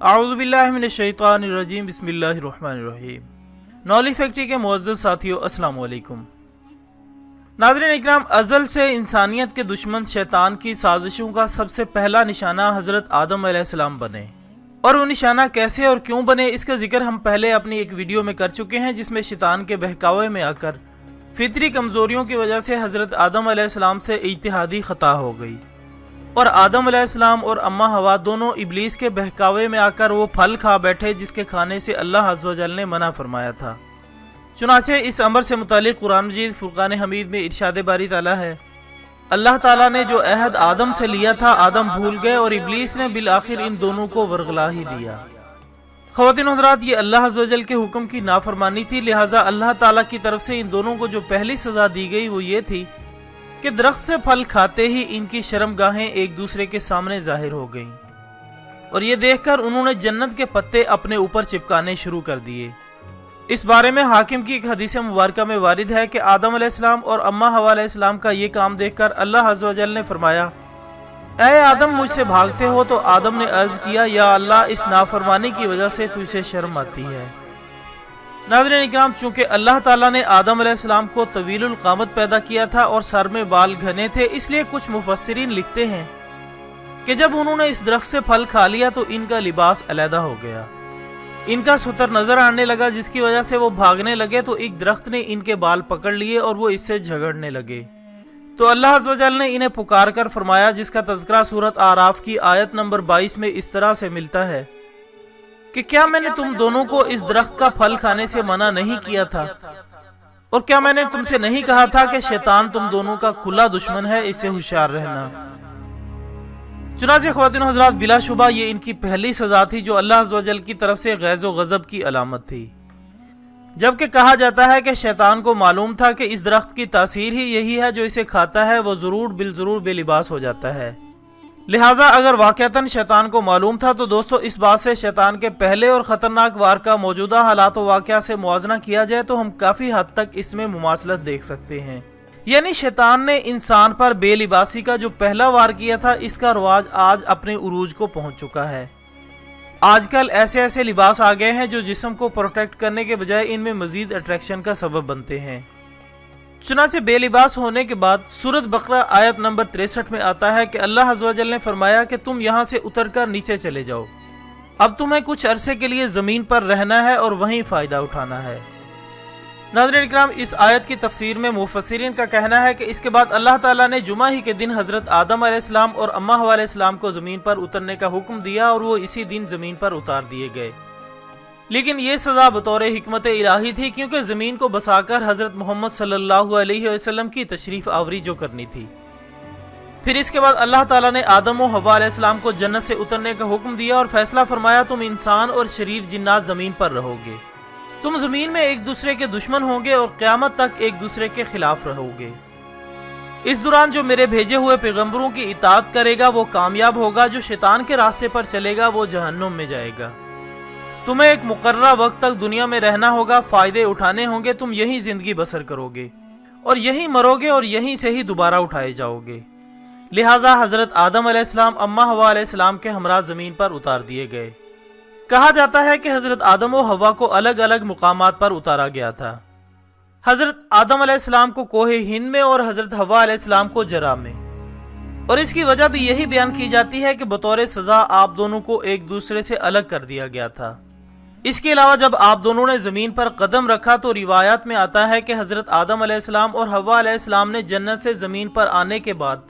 अऊज़ु बिल्लाहि मिनश शैतानिर रजीम बिस्मिल्लाहिर रहमानिर रहीम। Knowledge factory के मुअज़्ज़ज़ साथियों, अस्सलामु अलैकुम। नाज़रीन इकराम, अज़ल से इंसानियत के दुश्मन शैतान की साजिशों का सबसे पहला निशाना हज़रत आदम अलैहिस्सलाम बने, और वो निशाना कैसे और क्यों बने इसका जिक्र हम पहले अपनी एक वीडियो में कर चुके हैं, जिसमें शैतान के बहकावे में आकर फितरी कमज़ोरियों की वजह से हज़रत आदम अलैहिस्सलाम से इज्तिहादी ख़ता हो गई और आदम अलैहिस्सलाम और अम्मा हवा दोनों इब्लीस के बहकावे में आकर वो फल खा बैठे जिसके खाने से अल्लाह अज़्ज़ व जल ने मना फरमाया था। चुनाचे इस अमर से मुतालिक कुरान मजीद फुरकान हमीद में इरशाद बारी ताला है, अल्लाह ताला ने जो अहद आदम से लिया था आदम भूल गए और इब्लीस ने बिल आखिर इन दोनों को वरगला ही दिया। ख़वातीन और हज़रात, ये अल्लाह अज़्ज़ व जल के हुक्म की नाफरमानी थी, लिहाजा अल्लाह ताला की तरफ से इन दोनों को जो पहली सज़ा दी गई वो ये थी कि दरख्त से फल खाते ही इनकी शर्मगाहें एक दूसरे के सामने जाहिर हो गईं और ये देखकर उन्होंने जन्नत के पत्ते अपने ऊपर चिपकाने शुरू कर दिए। इस बारे में हाकिम की एक हदीस मुबारका में वारिद है कि आदम अलैहिस्सलाम और अम्मा हवा अलैहिस्सलाम का ये काम देखकर अल्लाह अज़्ज़ व जल ने फरमाया, ऐ आदम मुझसे भागते हो? तो आदम ने अर्ज किया, या अल्लाह, इस नाफरमानी की वजह से तुझसे शर्म आती है। नाज़रीन इकराम, चूंकि अल्लाह ताला ने आदम अलैहिस्सलाम को तवीलुल क़ामत पैदा किया था और सर में बाल घने थे, इसलिए कुछ मुफस्सिरीन लिखते हैं कि जब उन्होंने इस दरख्त से फल खा लिया तो इनका लिबास अलहदा हो गया, इनका सुतर नजर आने लगा, जिसकी वजह से वो भागने लगे तो एक दरख्त ने इनके बाल पकड़ लिए और वो इससे झगड़ने लगे। तो अल्लाह अज़्ज़ व जल ने इन्हें पुकार कर फरमाया, जिसका तज़किरा सूरत आराफ की आयत नंबर 22 में इस तरह से मिलता है कि क्या मैंने तुम दोनों को इस दरख्त का फल खाने से मना नहीं किया था, और क्या मैंने तुमसे नहीं कहा था कि शैतान तुम दोनों का खुला दुश्मन है, इससे होशियार रहना। चुनांचे ख़वातीन हज़रात, बिलाशुबा ये इनकी पहली सजा थी जो अल्लाह अज़्ज़ व जल की तरफ से गैज़ व गज़ब की अलामत थी, जबकि कहा जाता है कि शैतान को मालूम था कि इस दरख्त की तासीर ही यही है, जो इसे खाता है वो ज़रूर बिलज़रूर बेलिबास हो जाता है। लिहाजा अगर वाक़तन शैतान को मालूम था तो दोस्तों, इस बात से शैतान के पहले और ख़तरनाक वार का मौजूदा हालात व वाक़या से मुआवजा किया जाए तो हम काफ़ी हद तक इसमें मुमासलत देख सकते हैं। यानी शैतान ने इंसान पर बेलिबासी का जो पहला वार किया था, इसका रवाज आज अपने उरूज को पहुंच चुका है। आजकल ऐसे ऐसे लिबास आ गए हैं जो जिस्म को प्रोटेक्ट करने के बजाय इनमें मजीद अट्रैक्शन का सबब बनते हैं। चुनांचे बेलिबास होने के बाद सूरत बकरा आयत नंबर 63 में आता है कि अल्लाह अज़्ज़ व जल ने फरमाया कि तुम यहाँ से उतरकर नीचे चले जाओ, अब तुम्हें कुछ अरसे के लिए ज़मीन पर रहना है और वहीं फ़ायदा उठाना है। नाज़रीन इकराम, इस आयत की तफसीर में मुफस्सिरीन का कहना है कि इसके बाद अल्लाह ताला ने जुमा ही के दिन हज़रत आदम अलैहिस्सलाम और अम्मा हवा अलैहिस्सलाम को ज़मीन पर उतरने का हुक्म दिया और वो इसी दिन ज़मीन पर उतार दिए गए। लेकिन ये सज़ा बतौर हिकमत इलाही थी, क्योंकि ज़मीन को बसाकर हज़रत मोहम्मद सल्लल्लाहु अलैहि वसल्लम की तशरीफ़ आवरी जो करनी थी। फिर इसके बाद अल्लाह ताला ने आदम और हवा अलैहिस्सलाम को जन्नत से उतरने का हुक्म दिया और फैसला फरमाया, तुम इंसान और शरीर जिन्नात ज़मीन पर रहोगे, तुम ज़मीन में एक दूसरे के दुश्मन होंगे और क़यामत तक एक दूसरे के खिलाफ रहोगे। इस दौरान जो मेरे भेजे हुए पैगम्बरों की इताअत करेगा वो कामयाब होगा, जो शैतान के रास्ते पर चलेगा वो जहन्नुम में जाएगा। तुम्हें एक मुकर्ररा वक्त तक दुनिया में रहना होगा, फ़ायदे उठाने होंगे, तुम यहीं ज़िंदगी बसर करोगे और यहीं मरोगे और यहीं से ही दोबारा उठाए जाओगे। लिहाजा हज़रत आदम अलैहिस्सलाम अम्मा हवा अलैहिस्सलाम के हमरा ज़मीन पर उतार दिए गए। कहा जाता है कि हज़रत आदम और हवा को अलग अलग मुकामात पर उतारा गया था। हज़रत आदम अलैहिस्सलाम को कोहे हिंद में और हज़रत हवा अलैहिस्सलाम को जरा में, और इसकी वजह भी यही बयान की जाती है कि बतौर सज़ा आप दोनों को एक दूसरे से अलग कर दिया गया था। इसके अलावा जब आप दोनों ने ज़मीन पर कदम रखा तो रिवायात में आता है कि हज़रत आदम अलैहिस्सलाम और हवा अलैहिस्सलाम ने जन्नत से ज़मीन पर आने के बाद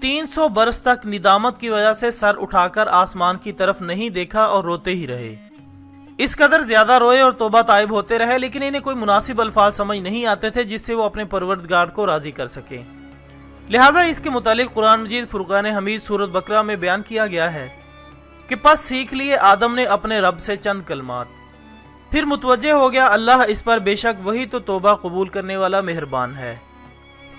300 बरस तक निदामत की वजह से सर उठाकर आसमान की तरफ नहीं देखा और रोते ही रहे। इस कदर ज्यादा रोए और तौबा ताइब होते रहे, लेकिन इन्हें कोई मुनासिब अल्फाज समझ नहीं आते थे जिससे वो अपने परवरदिगार को राजी कर सकें। लिहाजा इसके मुतालिक कुरान मजीद फुरकान हमीद सूरत बकरा में बयान किया गया है कि पस सीख लिए आदम ने अपने रब से चंद कलमात, फिर मुतवज्जे हो गया अल्लाह इस पर, बेशक वही तो तौबा कबूल करने वाला मेहरबान है।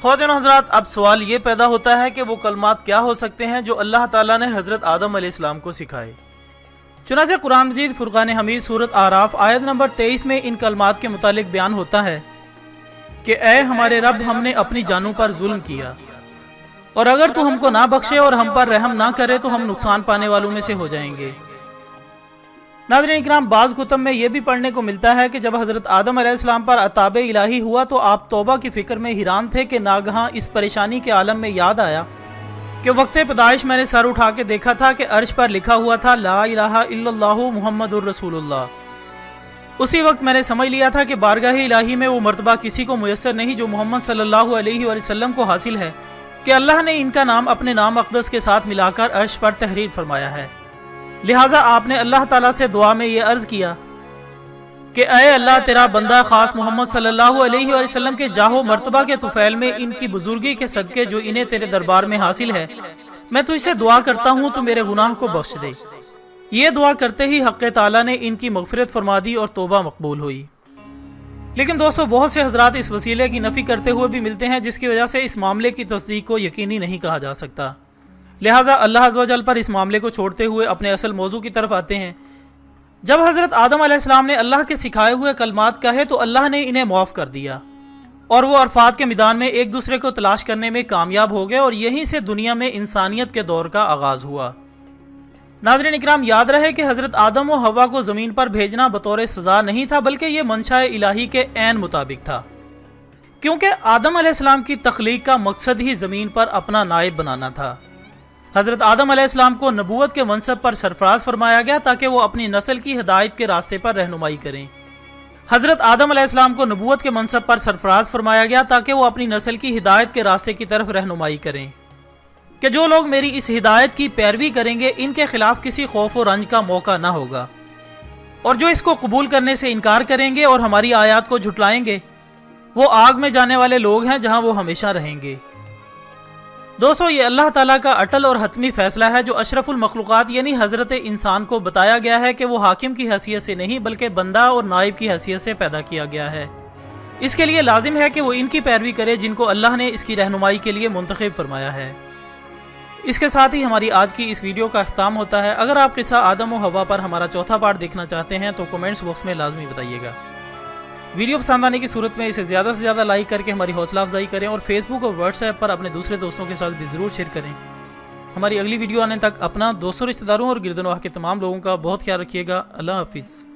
ख़वातीन हज़रात, अब सवाल ये पैदा होता है कि वो कलमात क्या हो सकते हैं जो अल्लाह ताला ने हज़रत आदम अलैहिस्सलाम को सिखाए। चुनांचे कुरान मजीद फुरकान हमीद सूरत आराफ आयत नंबर 23 में इन कलमात के मुतालिक बयान होता है कि ऐ हमारे रब, हमने अपनी जानों पर जुल्म किया और अगर तू हमको ना बख्शे और हम पर रहम ना करे तो हम नुकसान पाने वालों में से हो जाएंगे। नाज़रीन इकराम, बाज़ कुतुब में ये भी पढ़ने को मिलता है कि जब हज़रत आदम अलैहिस्सलाम पर अताब इलाही हुआ तो आप तौबा की फ़िक्र में हैरान थे कि नागहां इस परेशानी के आलम में याद आया कि वक्त पैदाइश मैंने सर उठा के देखा था कि अर्श पर लिखा हुआ था ला इलाहा इल्लल्लाहु मुहम्मदुर रसूलुल्लाह। उसी वक्त मैंने समझ लिया था कि बारगाह इलाही में वो मर्तबा किसी को मुयस्सर नहीं जो मोहम्मद सल्लल्लाहु अलैहि वसल्लम को हासिल है कि अल्लाह ने इनका नाम अपने नाम अक़दस के साथ मिलाकर अर्श पर तहरीर फरमाया है। लिहाजा आपने अल्लाह ताला से दुआ में ये अर्ज़ किया कि ऐ अल्लाह, तेरा बंदा खास मोहम्मद सल्लल्लाहु अलैहि वसल्लम के जाहो मर्तबा के तुफैल में इनकी बुजुर्गी के सदके जो इन्हें तेरे दरबार में हासिल है, मैं तुझसे दुआ करता हूँ तो मेरे गुनाह को बख्श दे। ये दुआ करते ही हक़ ताला ने इनकी मग़फ़िरत फरमा दी और तौबा मकबूल हुई। लेकिन दोस्तों, बहुत से हज़रात इस वसीले की नफ़ी करते हुए भी मिलते हैं, जिसकी वजह से इस मामले की तस्दीक को यकीनी नहीं कहा जा सकता। लिहाजा अल्लाह अज़्ज़ व जल पर इस मामले को छोड़ते हुए अपने असल मौजू की तरफ आते हैं। जब हज़रत आदम अलैहिस्सलाम ने अल्लाह के सिखाए हुए कलमात कहे तो अल्लाह ने इन्हें माफ़ कर दिया और वो अरफात के मैदान में एक दूसरे को तलाश करने में कामयाब हो गए और यहीं से दुनिया में इंसानियत के दौर का आगाज़ हुआ। नाज़रीन इकराम, याद रहे कि हज़रत आदम व हव्वा को ज़मीन पर भेजना बतौर सज़ा नहीं था, बल्कि ये मंशा इलाही के ऐन मुताबिक था, क्योंकि आदम अलैहिस्सलाम की तख्लीक का मकसद ही ज़मीन पर अपना नायब बनाना था। हज़रत आदम अलैहिस्सलाम को नबूवत के मनसब पर सरफराज फरमाया गया ताकि वो अपनी नस्ल की हिदायत के रास्ते पर रहनुमाई करें। हज़रत आदम अलैहिस्सलाम को नबूवत के मनसब पर सरफराज फरमाया गया ताकि वो अपनी नस्ल की हिदायत के रास्ते की तरफ रहनुमाई करें कि जो लोग मेरी इस हिदायत की पैरवी करेंगे इनके खिलाफ किसी खौफ और रंज का मौका ना होगा, और जो इसको कबूल करने से इनकार करेंगे और हमारी आयात को झुटलाएंगे वो आग में जाने वाले लोग हैं जहां वो हमेशा रहेंगे। दोस्तों, ये अल्लाह ताला का अटल और हतमी फैसला है जो अशरफुल मखलूक़ात यानी हज़रत इंसान को बताया गया है कि वो हाकिम की हैसियत से नहीं बल्कि बंदा और नाइब की हैसियत से पैदा किया गया है। इसके लिए लाजिम है कि वो इनकी पैरवी करे जिनको अल्लाह ने इसकी रहनुमाई के लिए मुंतखब फरमाया है। इसके साथ ही हमारी आज की इस वीडियो का अख्ताम होता है। अगर आप किस्सा आदम और हव्वा पर हमारा चौथा पार्ट देखना चाहते हैं तो कमेंट्स बॉक्स में लाजमी बताइएगा। वीडियो पसंद आने की सूरत में इसे ज़्यादा से ज़्यादा लाइक करके हमारी हौसला अफजाई करें और फेसबुक और व्हाट्सएप पर अपने दूसरे दोस्तों के साथ भी ज़रूर शेयर करें। हमारी अगली वीडियो आने तक अपना, दोस्तों, रिश्तेदारों और गिरदनवाह के तमाम लोगों का बहुत ख्याल रखिएगा। अल्लाह हाफिज़।